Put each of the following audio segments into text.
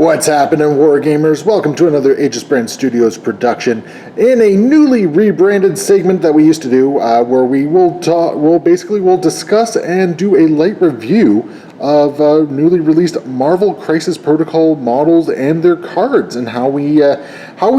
What's happening, Wargamers? Welcome to another Aegis Brand Studios production in a newly rebranded segment that we used to do, where we'll discuss and do a light review of newly released Marvel Crisis Protocol models and their cards, and how we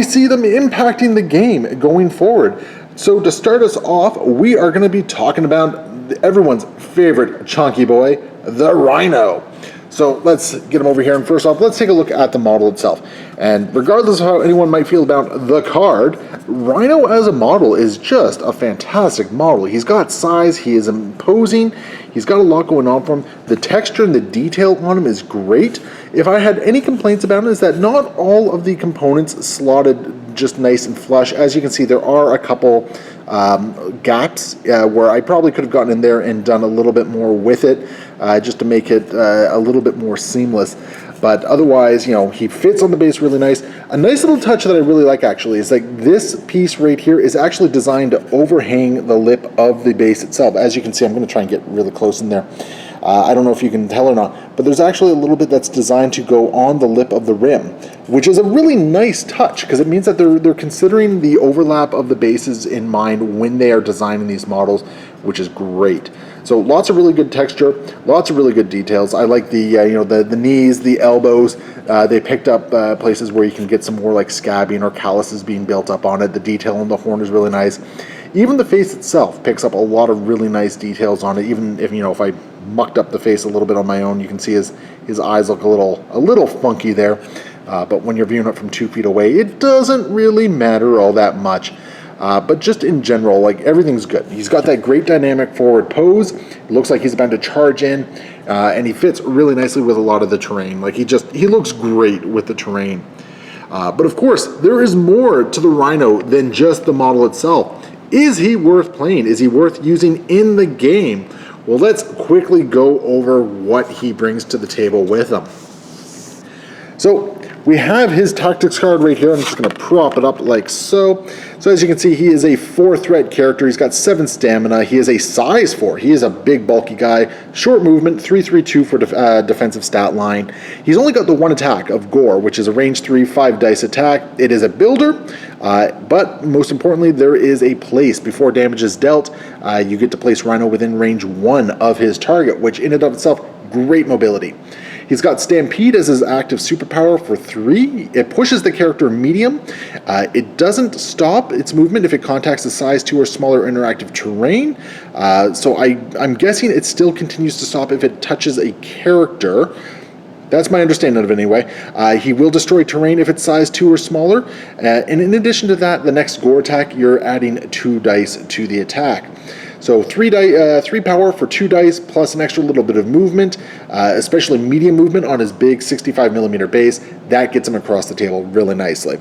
see them impacting the game going forward. So to start us off, we are going to be talking about everyone's favorite chunky boy, the Rhino. So let's get him over here, and first off, let's take a look at the model itself. And regardless of how anyone might feel about the card, Rhino as a model is just a fantastic model. He's got size, he is imposing, he's got a lot going on for him. The texture and the detail on him is great. If I had any complaints about it, is that not all of the components slotted just nice and flush. As you can see, there are a couple gaps where I probably could have gotten in there and done a little bit more with it, just to make it a little bit more seamless. But otherwise, you know, he fits on the base really nice. A nice little touch that I really like, actually, is like this piece right here is actually designed to overhang the lip of the base itself. As you can see, I'm going to try and get really close in there. I don't know if you can tell or not, but there's actually a little bit that's designed to go on the lip of the rim, which is a really nice touch, because it means that they're considering the overlap of the bases in mind when they are designing these models, which is great. So lots of really good texture, lots of really good details. I like the the knees, the elbows. They picked up places where you can get some more like scabbing or calluses being built up on it. The detail on the horn is really nice. Even the face itself picks up a lot of really nice details on it. Even if if I mucked up the face a little bit on my own, you can see his eyes look a little funky there. But when you're viewing it from 2 feet away, it doesn't really matter all that much. But just in general, like, everything's good. He's got that great dynamic forward pose. It looks like he's about to charge in, and he fits really nicely with a lot of the terrain. Like, he looks great with the terrain. But of course, there is more to the Rhino than just the model itself. Is he worth playing? Is he worth using in the game? Well, let's quickly go over what he brings to the table with him. So we have his tactics card right here. I'm just going to prop it up like so. So as you can see, he is a 4-threat character. He's got 7 stamina. He is a size 4. He is a big, bulky guy. Short movement, 3/3/2 for defensive stat line. He's only got the 1 attack of Gore, which is a range 3, 5 dice attack. It is a builder, but most importantly, there is a place. Before damage is dealt, you get to place Rhino within range 1 of his target, which in and of itself, great mobility. He's got Stampede as his active superpower for 3. It pushes the character medium. It doesn't stop its movement if it contacts a size 2 or smaller interactive terrain. So I'm guessing it still continues to stop if it touches a character. That's my understanding of it anyway. He will destroy terrain if it's size 2 or smaller. And in addition to that, the next Gore attack, you're adding 2 dice to the attack. So 3 power for 2 dice, plus an extra little bit of movement, especially medium movement on his big 65mm base. That gets him across the table really nicely.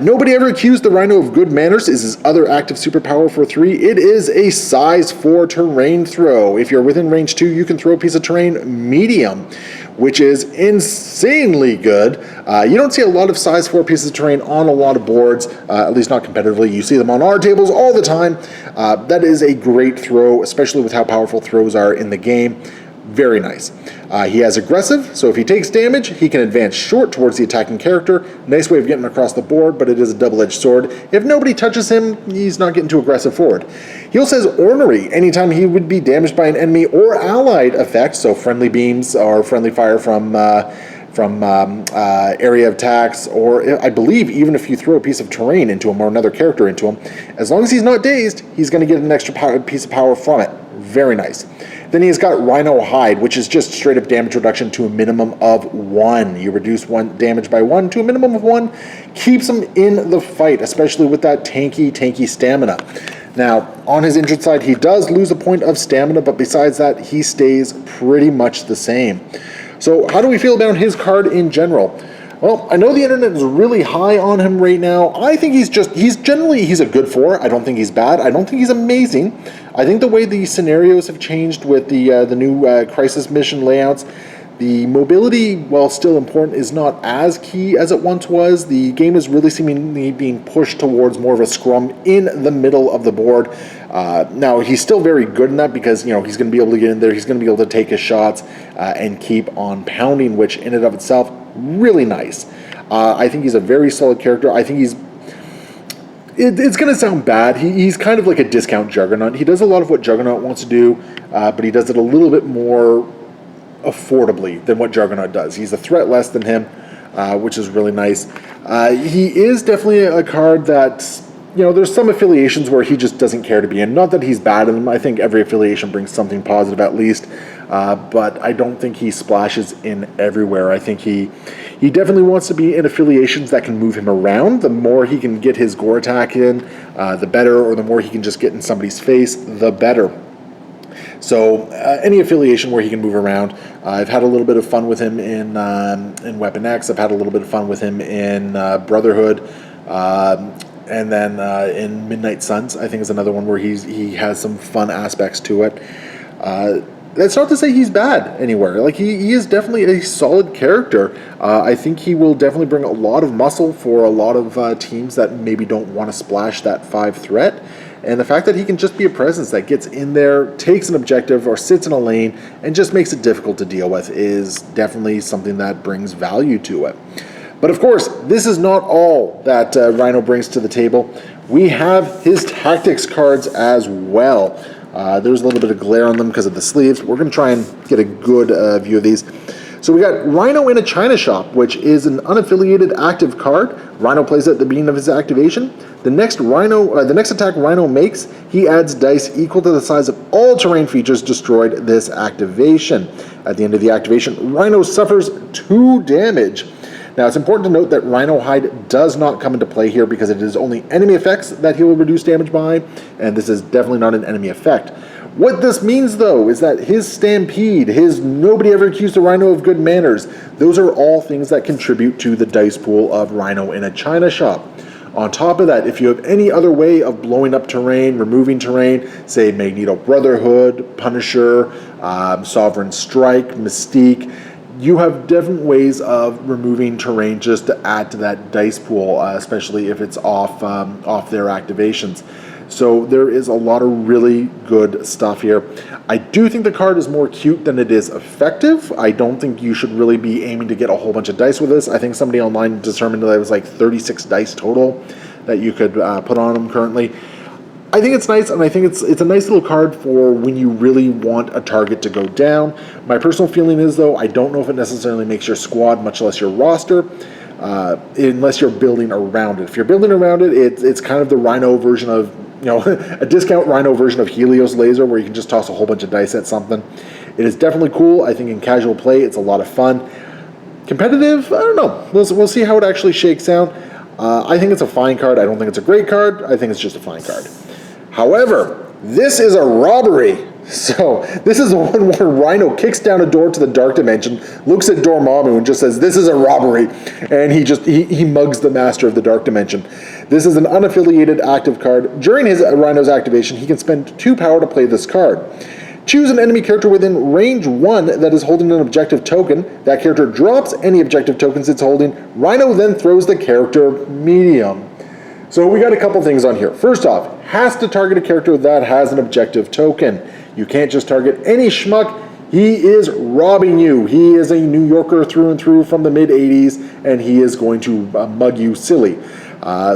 Nobody ever accused the Rhino of good manners is his other active superpower for 3. It is a size 4 terrain throw. If you're within range 2, you can throw a piece of terrain medium, which is insanely good. You don't see a lot of size 4 pieces of terrain on a lot of boards, at least not competitively. You see them on our tables all the time. That is a great throw, especially with how powerful throws are in the game. Very nice. He has aggressive, so if he takes damage, he can advance short towards the attacking character. Nice way of getting across the board, but it is a double-edged sword. If nobody touches him, he's not getting too aggressive forward. He also has ornery anytime he would be damaged by an enemy or allied effect, so friendly beams or friendly fire from area attacks, or I believe even if you throw a piece of terrain into him or another character into him, as long as he's not dazed, he's going to get an extra piece of power from it. Very nice. Then he's got Rhino Hide, which is just straight up damage reduction to a minimum of 1. You reduce damage by 1 to a minimum of 1. Keeps him in the fight, especially with that tanky stamina. Now, on his injured side, he does lose a point of stamina, but besides that, he stays pretty much the same. So how do we feel about his card in general? Well, I know the internet is really high on him right now. I think he's a good 4. I don't think he's bad. I don't think he's amazing. I think the way the scenarios have changed with the new crisis mission layouts, the mobility, while still important, is not as key as it once was. The game is really seemingly being pushed towards more of a scrum in the middle of the board. Now, he's still very good in that because, he's going to be able to get in there. He's going to be able to take his shots and keep on pounding, which in and of itself, really nice. I think he's a very solid character. I think it's going to sound bad. He's kind of like a discount Juggernaut. He does a lot of what Juggernaut wants to do, but he does it a little bit more affordably than what Juggernaut does. He's a threat less than him, which is really nice. He is definitely a card that, there's some affiliations where he just doesn't care to be in. Not that he's bad in them. I think every affiliation brings something positive at least, but I don't think he splashes in everywhere. I think he definitely wants to be in affiliations that can move him around. The more he can get his gore attack in, the better, or the more he can just get in somebody's face, the better. So any affiliation where he can move around. I've had a little bit of fun with him in Weapon X. I've had a little bit of fun with him in Brotherhood. And then in Midnight Suns, I think is another one where he has some fun aspects to it. That's not to say he's bad anywhere. Like, he is definitely a solid character. I think he will definitely bring a lot of muscle for a lot of teams that maybe don't want to splash that 5 threat. And the fact that he can just be a presence that gets in there, takes an objective, or sits in a lane, and just makes it difficult to deal with is definitely something that brings value to it. But of course, this is not all that Rhino brings to the table. We have his tactics cards as well. There's a little bit of glare on them because of the sleeves. We're going to try and get a good view of these. So we got Rhino in a China Shop, which is an unaffiliated active card. Rhino plays at the beginning of his activation. The next attack Rhino makes, he adds dice equal to the size of all terrain features destroyed this activation. At the end of the activation, Rhino suffers 2 damage. Now, it's important to note that Rhino Hide does not come into play here because it is only enemy effects that he will reduce damage by, and this is definitely not an enemy effect. What this means, though, is that his Stampede, his Nobody Ever Accused a Rhino of Good Manners, those are all things that contribute to the dice pool of Rhino in a China Shop. On top of that, if you have any other way of blowing up terrain, removing terrain, say Magneto Brotherhood, Punisher, Sovereign Strike, Mystique, you have different ways of removing terrain just to add to that dice pool, especially if it's off their activations. So there is a lot of really good stuff here. I do think the card is more cute than it is effective. I don't think you should really be aiming to get a whole bunch of dice with this. I think somebody online determined that it was like 36 dice total that you could put on them currently. I think it's nice, and I think it's a nice little card for when you really want a target to go down. My personal feeling is, though, I don't know if it necessarily makes your squad, much less your roster, unless you're building around it. If you're building around it, it's kind of the Rhino version of, a discount Rhino version of Helios Laser, where you can just toss a whole bunch of dice at something. It is definitely cool. I think in casual play, it's a lot of fun. Competitive, I don't know. We'll see how it actually shakes out. I think it's a fine card. I don't think it's a great card. I think it's just a fine card. However, this is a robbery. So this is the one where Rhino kicks down a door to the Dark Dimension, looks at Dormammu and just says, "This is a robbery," and he mugs the Master of the Dark Dimension. This is an unaffiliated active card. During his Rhino's activation, he can spend 2 power to play this card. Choose an enemy character within range 1 that is holding an objective token. That character drops any objective tokens it's holding. Rhino then throws the character medium. So we got a couple things on here. First off, has to target a character that has an objective token. You can't just target any schmuck. He is robbing you. He is a New Yorker through and through from the mid-'80s, and he is going to mug you silly.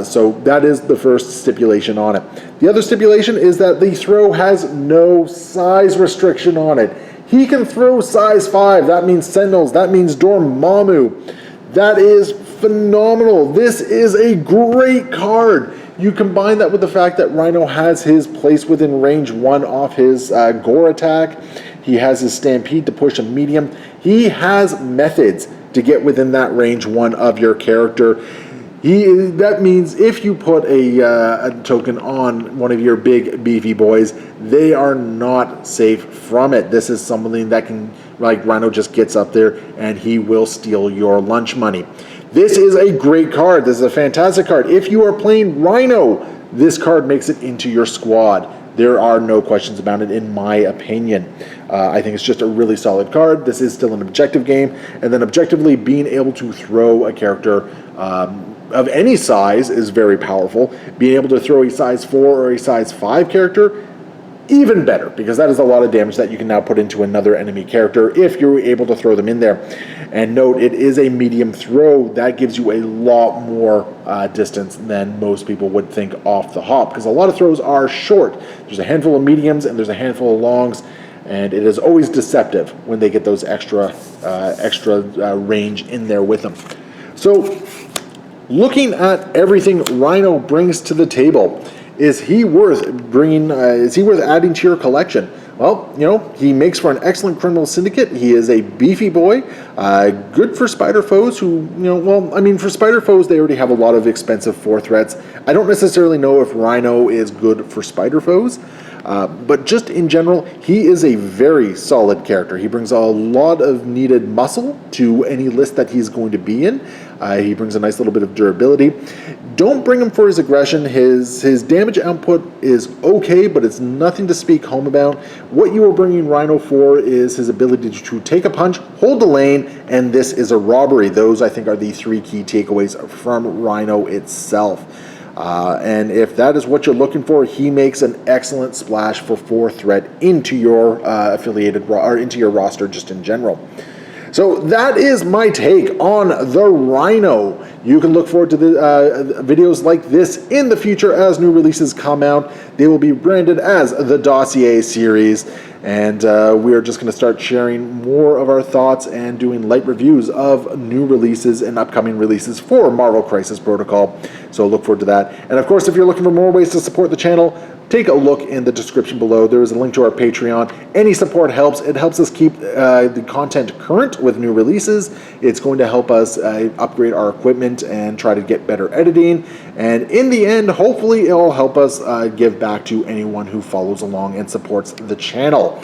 So that is the first stipulation on it. The other stipulation is that the throw has no size restriction on it. He can throw size 5. That means Sentinels. That means Dormammu. That is phenomenal. This is a great card. You combine that with the fact that Rhino has his place within range 1 off his gore attack. He has his Stampede to push a medium. He has methods to get within that range 1 of your character. That means if you put a token on one of your big beefy boys, they are not safe from it. This is something that can, like, Rhino just gets up there and he will steal your lunch money. This is a great card. This is a fantastic card. If you are playing Rhino, this card makes it into your squad. There are no questions about it, in my opinion. I think it's just a really solid card. This is still an objective game, and then objectively being able to throw a character of any size is very powerful. Being able to throw a size 4 or a size 5 character, even better, because that is a lot of damage that you can now put into another enemy character if you're able to throw them in there. And note, it is a medium throw. That gives you a lot more distance than most people would think off the hop, because a lot of throws are short. There's a handful of mediums and there's a handful of longs, and it is always deceptive when they get those extra range in there with them. So, looking at everything Rhino brings to the table, is he worth adding to your collection? Well, you know, he makes for an excellent criminal syndicate. He is a beefy boy, good for spider foes who, you know, well, I mean, for spider foes, they already have a lot of expensive 4 threats. I don't necessarily know if Rhino is good for spider foes, but just in general, he is a very solid character. He brings a lot of needed muscle to any list that he's going to be in. He brings a nice little bit of durability. Don't bring him for his aggression. His damage output is okay, but it's nothing to speak home about. What you are bringing Rhino for is his ability to take a punch, hold the lane, and this is a robbery. Those, I think, are the 3 key takeaways from Rhino itself. And if that is what you're looking for, he makes an excellent splash for 4 threat into your into your roster just in general. So that is my take on the Rhino. You can look forward to the videos like this in the future as new releases come out. They will be branded as the Dossier series, and we are just going to start sharing more of our thoughts and doing light reviews of new releases and upcoming releases for Marvel Crisis Protocol. So look forward to that. And of course, if you're looking for more ways to support the channel, take a look in the description below. There is a link to our Patreon. Any support helps. It helps us keep the content current with new releases. It's going to help us upgrade our equipment and try to get better editing. And in the end, hopefully it'll help us give back to anyone who follows along and supports the channel.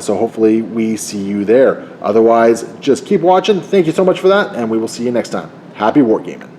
So hopefully we see you there. Otherwise, just keep watching. Thank you so much for that, and we will see you next time. Happy wargaming.